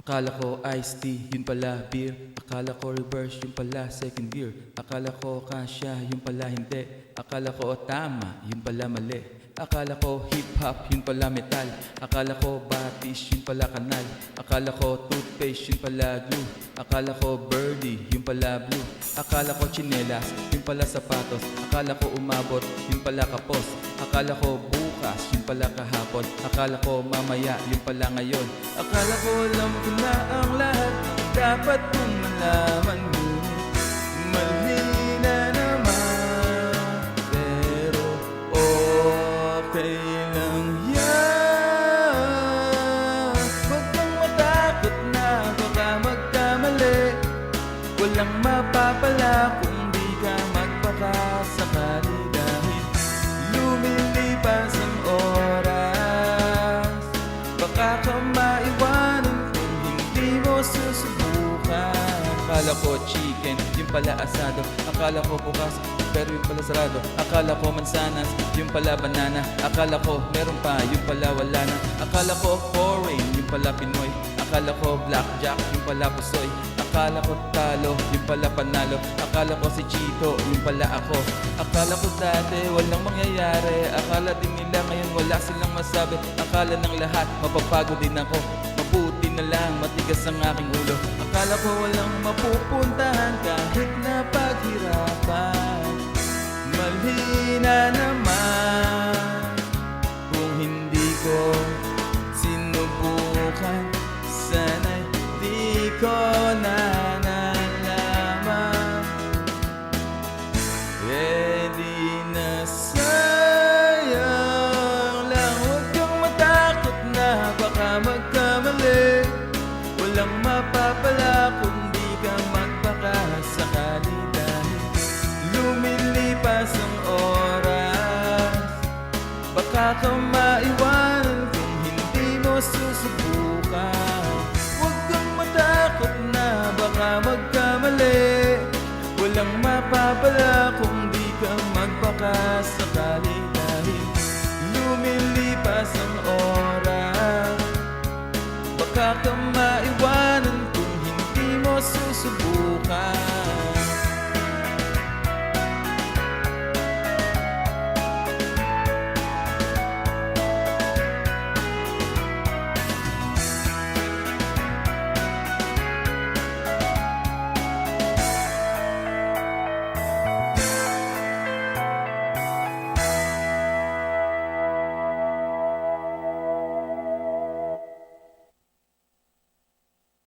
Akala ko iced tea, yun pala beer. Akala ko reverse, yun pala second gear. Akala ko kasya, yun pala hindi. Akala ko tama, yun pala mali. Akala ko hip-hop, yun pala metal. Akala ko batis, yun pala kanal. Akala ko toothpaste, yun pala glue. Akala ko birdie, yun pala blue. Akala ko chinelas, yun pala sapatos. Akala ko umabot, yun pala kapos. Akala ko bukas, yun pala kahapon. Akala ko mamaya, yun pala ngayon. Akala ko alam ko na ang lahat, dapat kong malaman, ngunit mali na naman. Pero okay lang yan. Huwag kang matakot na baka magkamali. Walang mapapala kung di ka magpakasakali. Dahil lumilipas ang oras, baka ka maiwanan kung hindi mo susubukan. Akala ko chicken, yung pala asado. Akala ko bukas, pero yung pala sarado. Akala ko mansanas, yung pala banana. Akala ko meron pa, yung pala wala na. Akala ko foreign, yung pala Pinoy. Akala ko blackjack, yung pala pusoy. Akala ko talo, yung pala panalo. Akala ko si Chito, yung pala ako. Akala ko dati walang mangyayari. Akala din nila ngayon wala silang masabi. Akala ng lahat mapapagod din ako. Mabuti na lang matigas ang aking ulo. Akala ko walang mapupuntahan kahit na paghirapan. Mali na naman kung hindi ko sinubukan. Sana'y di ko na nalaman. Di na sayang lang. Huwag kang matakot na baka magkamali. Walang mapapala kung di ka magpakasakali. Dahil lumilipas ang oras, baka ka maiwanan kung hindi mo susubukan. Huwag kang matakot na baka magkamali. Walang mapapala kung di ka magpakasakali. Dahil lumilipas ang oras, baka ka